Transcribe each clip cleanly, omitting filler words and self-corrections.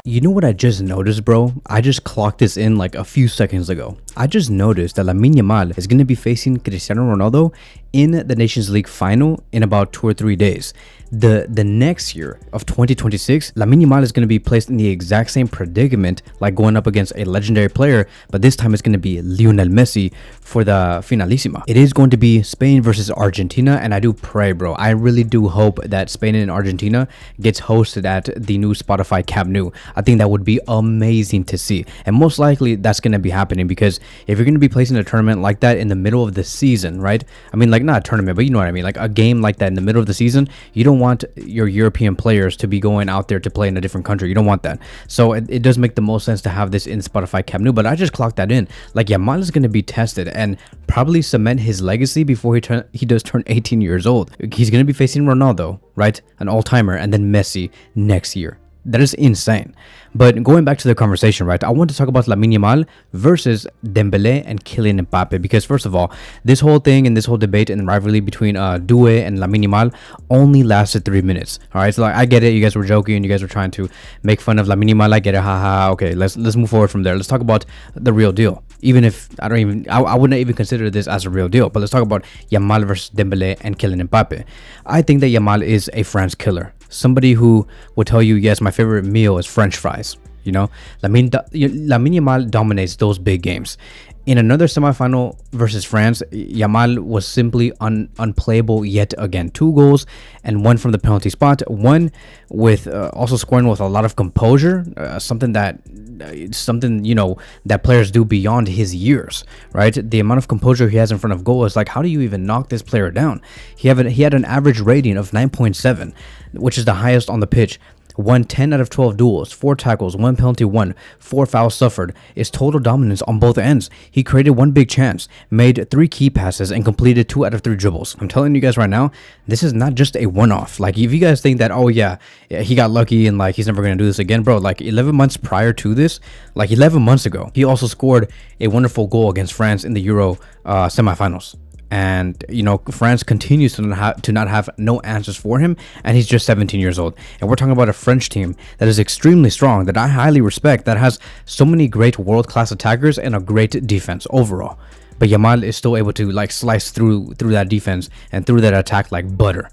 You know what I just noticed, bro? I just clocked this in like a few seconds ago. I just noticed that Lamine Yamal is going to be facing Cristiano Ronaldo in the Nations League final in about 2 or 3 days. The next year of 2026, Lamine Yamal is going to be placed in the exact same predicament like going up against a legendary player, but this time it's going to be Lionel Messi for the finalissima. It is going to be Spain versus Argentina, and I do pray, bro. I really do hope that Spain and Argentina gets hosted at the new Spotify Camp Nou. I think that would be amazing to see, and most likely that's going to be happening because if you're going to be placing a tournament like that in the middle of the season, right? I mean, like not a tournament, but you know what I mean, like a game like that in the middle of the season, you don't want your European players to be going out there to play in a different country. You don't want that. So it does make the most sense to have this in Spotify Camp Nou, but I just clocked that in. Like Yamal is going to be tested and probably cement his legacy before he does turn 18 years old. He's going to be facing Ronaldo, right? An all-timer, and then Messi next year. That is insane. But going back to the conversation, right, I want to talk about Lamine Yamal versus Dembélé and Kylian Mbappe, because first of all, this whole thing and this whole debate and rivalry between Due and Lamine Yamal only lasted 3 minutes. All right, so like I get it, you guys were joking, you guys were trying to make fun of Lamine Yamal. I get it, haha. Okay, let's move forward from there. Let's talk about the real deal. Even if I wouldn't even consider this as a real deal, but let's talk about Yamal versus Dembélé and Kylian Mbappe. I think that Yamal is a France killer. Somebody who will tell you, yes, my favorite meal is French fries. You know, Lamine Yamal dominates those big games. In another semifinal versus France, Yamal was simply unplayable yet again. 2 goals and 1 from the penalty spot. 1 with also scoring with a lot of composure, something you know that players do beyond his years, right? The amount of composure he has in front of goal is like, how do you even knock this player down? He had an average rating of 9.7, which is the highest on the pitch. Won 10 out of 12 duels, 4 tackles, 1 penalty won, 4 fouls suffered. Is total dominance on both ends. He created 1 big chance, made 3 key passes, and completed 2 out of 3 dribbles. I'm telling you guys right now, this is not just a one-off. Like, if you guys think that, oh yeah, he got lucky and like he's never gonna do this again, bro. Like 11 months prior to this, like 11 months ago, he also scored a wonderful goal against France in the Euro semifinals. And you know, France continues to not have no answers for him, and he's just 17 years old. And we're talking about a French team that is extremely strong, that I highly respect, that has so many great world-class attackers and a great defense overall. But Yamal is still able to like slice through that defense and through that attack like butter.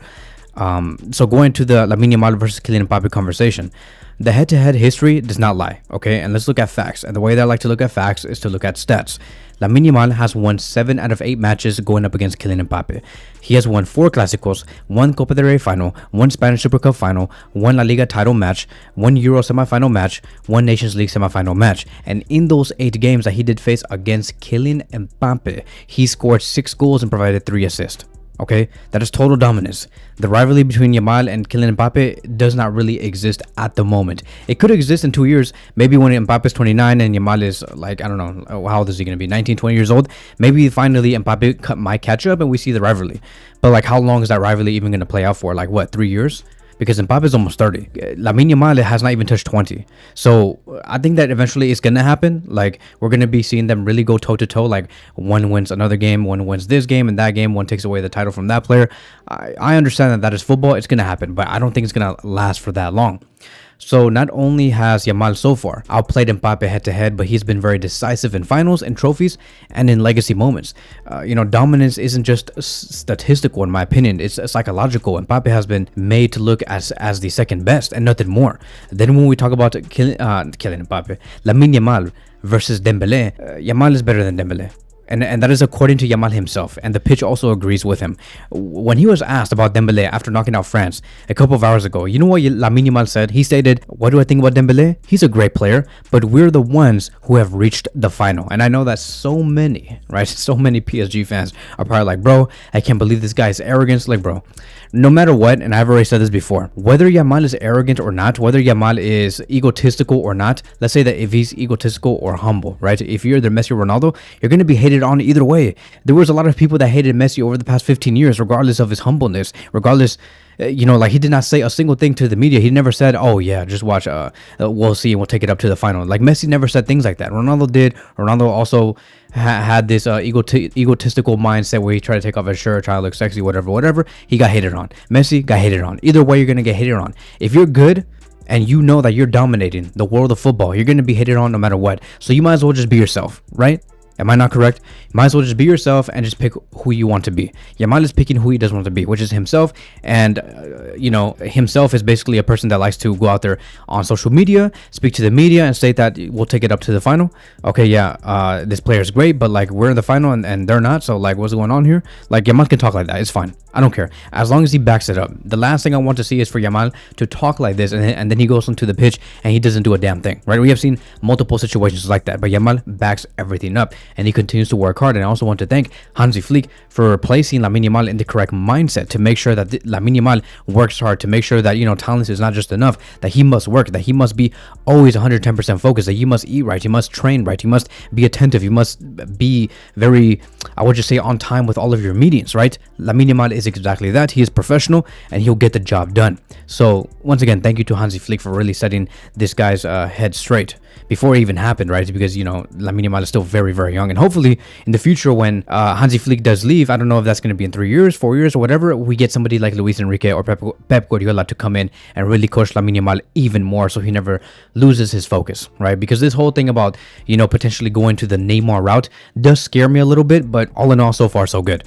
So going to the Lamine Yamal versus Kylian Mbappe conversation, the head-to-head history does not lie, okay? And let's look at facts. And the way that I like to look at facts is to look at stats. Lamine Yamal has won 7 out of 8 matches going up against Kylian Mbappe. He has won 4 Clásicos, 1 Copa del Rey final, 1 Spanish Super Cup final, 1 La Liga title match, 1 Euro semifinal match, 1 Nations League semifinal match. And in those 8 games that he did face against Kylian Mbappe, he scored 6 goals and provided 3 assists. Okay, that is total dominance. The rivalry between Yamal and Kylian Mbappe does not really exist at the moment. It could exist in 2 years, maybe when Mbappe is 29 and Yamal is like, I don't know, how old is he going to be, 19, 20 years old? Maybe finally Mbappe might catch up and we see the rivalry. But like, how long is that rivalry even going to play out for? Like what, 3 years? Because Mbappe is almost 30. Lamine Yamal has not even touched 20. So I think that eventually it's going to happen. Like, we're going to be seeing them really go toe-to-toe. Like, one wins another game, one wins this game, and that game, one takes away the title from that player. I understand that is football. It's going to happen, but I don't think it's going to last for that long. So not only has Yamal so far outplayed Mbappe head-to-head, but he's been very decisive in finals and trophies and in legacy moments. You know, dominance isn't just statistical, in my opinion. It's psychological. Mbappe has been made to look as the second best and nothing more. Then when we talk about Kylian Mbappe, Lamine Yamal versus Dembélé, Yamal is better than Dembélé. And that is according to Yamal himself, and the pitch also agrees with him. When he was asked about Dembélé after knocking out France a couple of hours ago, you know what Lamine Yamal said? He stated, "What do I think about Dembélé? He's a great player, but we're the ones who have reached the final." And I know that so many PSG fans are probably like, bro, I can't believe this guy is arrogant. Like, bro, no matter what, and I've already said this before, whether Yamal is arrogant or not, whether Yamal is egotistical or not, let's say that if he's egotistical or humble, right? If you're the Messi or Ronaldo, you're going to be hated on either way. There was a lot of people that hated Messi over the past 15 years, regardless of his humbleness, regardless, you know, like he did not say a single thing to the media. He never said, oh yeah, just watch, we'll see and we'll take it up to the final. Like Messi never said things like that. Ronaldo did. Ronaldo also had this egotistical mindset where he tried to take off his shirt, try to look sexy, whatever. He got hated on. Messi got hated on. Either way, you're going to get hated on. If you're good, and you know that you're dominating the world of football, you're going to be hated on no matter what. So you might as well just be yourself, right? Am I not correct? You might as well just be yourself and just pick who you want to be. Yamal is picking who he doesn't want to be, which is himself. And, himself is basically a person that likes to go out there on social media, speak to the media, and state that we'll take it up to the final. Okay, yeah, this player is great, but like we're in the final and they're not. So like, what's going on here? Like Yamal can talk like that. It's fine. I don't care. As long as he backs it up. The last thing I want to see is for Yamal to talk like this and then he goes onto the pitch and he doesn't do a damn thing, right? We have seen multiple situations like that, but Yamal backs everything up and he continues to work hard. And I also want to thank Hansi Flick for placing Lamine Yamal in the correct mindset to make sure that Lamine Yamal works hard, to make sure that, talent is not just enough, that he must work, that he must be always 110% focused, that he must eat right, he must train right, he must be attentive, he must be very, I would just say, on time with all of your meetings, right? Lamine Yamal is exactly that. He is professional and he'll get the job done. So once again, thank you to Hansi Flick for really setting this guy's head straight before it even happened, right? Because Lamine Yamal is still very, very young, and hopefully in the future when Hansi Flick does leave, I don't know if that's going to be in 3 years, 4 years, or whatever, we get somebody like Luis Enrique or Pep Guardiola to come in and really coach Lamine Yamal even more, so he never loses his focus, right? Because this whole thing about potentially going to the Neymar route does scare me a little bit, but all in all, so far so good.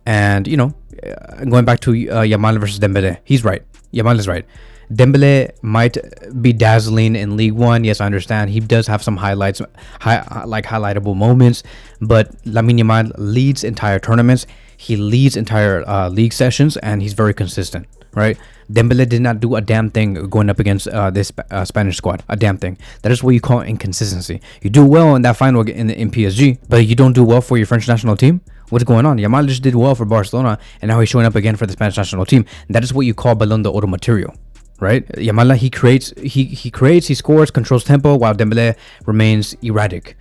And going back to Yamal versus Dembélé, he's right. Yamal is right. Dembélé might be dazzling in League One. Yes, I understand. He does have some highlights, highlightable moments. But Lamine Yamal leads entire tournaments. He leads entire league sessions, and he's very consistent, right? Dembélé did not do a damn thing going up against this Spanish squad. A damn thing. That is what you call inconsistency. You do well in that final in PSG, but you don't do well for your French national team. What's going on? Yamal just did well for Barcelona, and now he's showing up again for the Spanish national team. That is what you call Ballon Dor material, right? Yamal, he creates, he scores, controls tempo, while Dembélé remains erratic,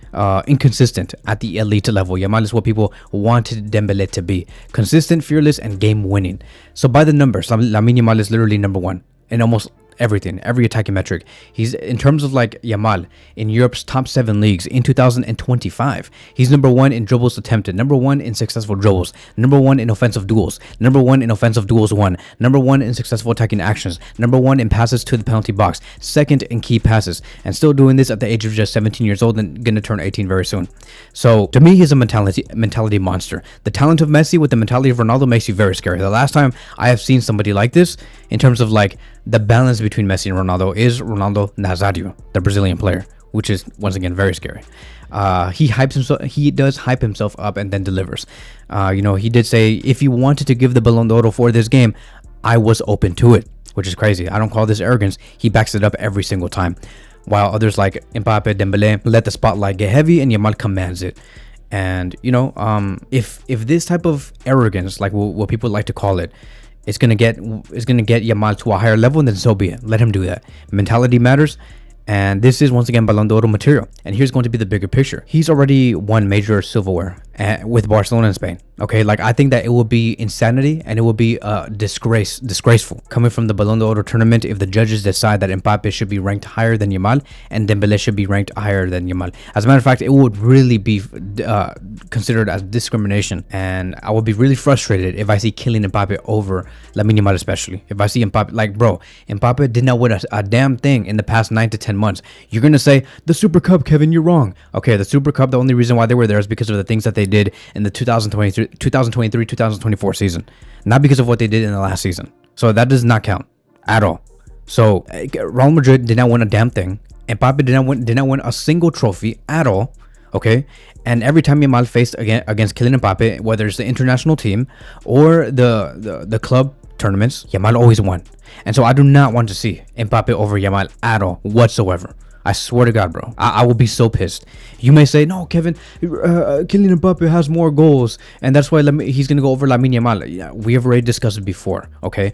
inconsistent at the elite level. Yamal is what people wanted Dembélé to be: consistent, fearless, and game-winning. So by the numbers, Lamine Yamal is literally number one in almost everything, every attacking metric. He's, in terms of like Yamal in Europe's top 7 leagues in 2025, he's number 1 in dribbles attempted, number 1 in successful dribbles, number 1 in offensive duels, number 1 in offensive duels won, number 1 in successful attacking actions, number 1 in passes to the penalty box, second in key passes, and still doing this at the age of just 17 years old and gonna turn 18 very soon. So to me, he's a mentality monster. The talent of Messi with the mentality of Ronaldo makes you very scary. The last time I have seen somebody like this in terms of like the balance between Messi and Ronaldo is Ronaldo Nazário, the Brazilian player, which is once again very scary. He does hype himself up and then delivers. He did say, if you wanted to give the Ballon d'Or for this game, I was open to it, which is crazy. I don't call this arrogance. He backs it up every single time. While others like Mbappe, Dembélé let the spotlight get heavy and Yamal commands it. And if this type of arrogance, like what people like to call it, it's gonna get Yamal to a higher level, and then so be it. Let him do that. Mentality matters, and this is once again Ballon d'Or material. And here's going to be the bigger picture. He's already won major silverware with Barcelona in Spain. Okay, like I think that it would be insanity and it would be disgraceful coming from the Ballon d'Or tournament if the judges decide that Mbappe should be ranked higher than Yamal and Dembélé should be ranked higher than Yamal. As a matter of fact, it would really be considered as discrimination, and I would be really frustrated if I see Kylian Mbappe over Lamine Yamal, especially if I see Mbappe. Like, bro, Mbappe did not win a damn thing in the past 9 to 10 months. You're gonna say the Super Cup, Kevin, you're wrong. Okay, the Super Cup, the only reason why they were there is because of the things that they did in the 2023-2024 season, not because of what they did in the last season. So that does not count at all. So Real Madrid did not win a damn thing. Mbappe did not win a single trophy at all. Okay, and every time Yamal faced against Kylian Mbappe, whether it's the international team or the club tournaments, Yamal always won. And so I do not want to see Mbappe over Yamal at all whatsoever. I swear to God, bro. I will be so pissed. You may say, no, Kevin, Kylian Mbappe has more goals, and that's why he's going to go over Lamine Yamal. Yeah, we have already discussed it before, okay?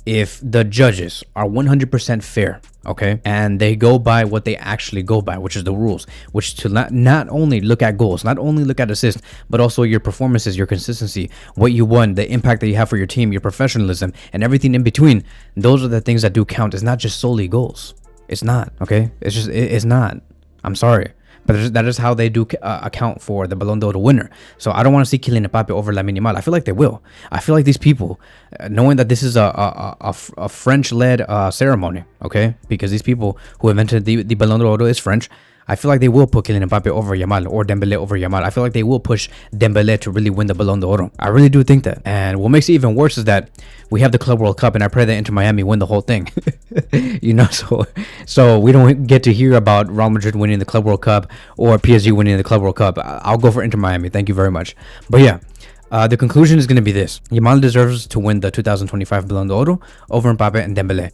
If the judges are 100% fair, okay, and they go by what they actually go by, which is the rules, which to not only look at goals, not only look at assists, but also your performances, your consistency, what you won, the impact that you have for your team, your professionalism, and everything in between. Those are the things that do count. It's not just solely goals. It's not, okay? It's not. I'm sorry. But that is how they do account for the Ballon d'Or winner. So I don't want to see Kylian Mbappe over Lamine Yamal. I feel like they will. I feel like these people, knowing that this is a French-led ceremony, okay, because these people who invented the Ballon d'Or is French. I feel like they will put Kylian Mbappe over Yamal or Dembélé over Yamal. I feel like they will push Dembélé to really win the Ballon d'Or. I really do think that. And what makes it even worse is that we have the Club World Cup, and I pray that Inter Miami win the whole thing. You know, so we don't get to hear about Real Madrid winning the Club World Cup or PSG winning the Club World Cup. I'll go for Inter Miami. Thank you very much. But yeah. The conclusion is going to be this. Yamal deserves to win the 2025 Ballon d'Or over Mbappe and Dembélé.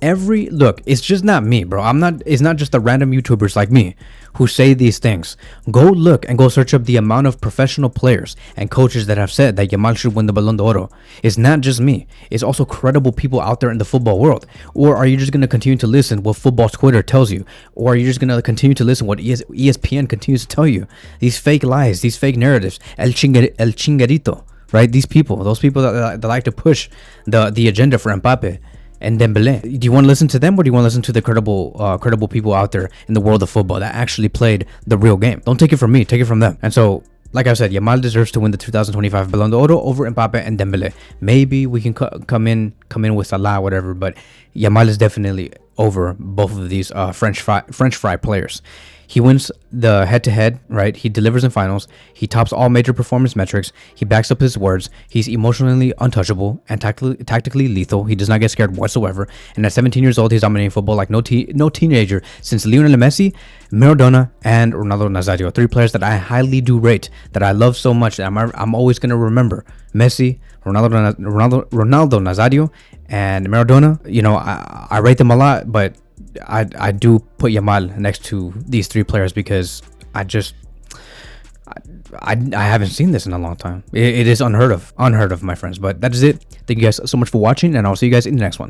Look, it's just not me, bro. It's not just the random YouTubers like me who say these things. Go look and go search up the amount of professional players and coaches that have said that Yamal should win the Ballon d'Or. It's not just me. It's also credible people out there in the football world. Or are you just going to continue to listen what football Twitter tells you? Or are you just going to continue to listen what ESPN continues to tell you? These fake lies, these fake narratives. El chingarito. Right, those people that like to push the agenda for Mbappe and Dembélé. Do you want to listen to them, or do you want to listen to the credible people out there in the world of football that actually played the real game? Don't take it from me, take it from them. And so, like I said, Yamal deserves to win the 2025 Ballon d'Or over Mbappe and Dembélé. Maybe we can come in with Salah, whatever, but Yamal is definitely over both of these French fry players. He wins the head-to-head, right? He delivers in finals. He tops all major performance metrics. He backs up his words. He's emotionally untouchable and tactically lethal. He does not get scared whatsoever. And at 17 years old, he's dominating football like no teenager since Lionel Messi, Maradona, and Ronaldo Nazario. Three players that I highly do rate, that I love so much, that I'm always going to remember. Messi, Ronaldo Nazario, and Maradona. You know, I rate them a lot, but I do put Yamal next to these three players because I haven't seen this in a long time. It is unheard of, my friends. But that is it. Thank you guys so much for watching, and I'll see you guys in the next one.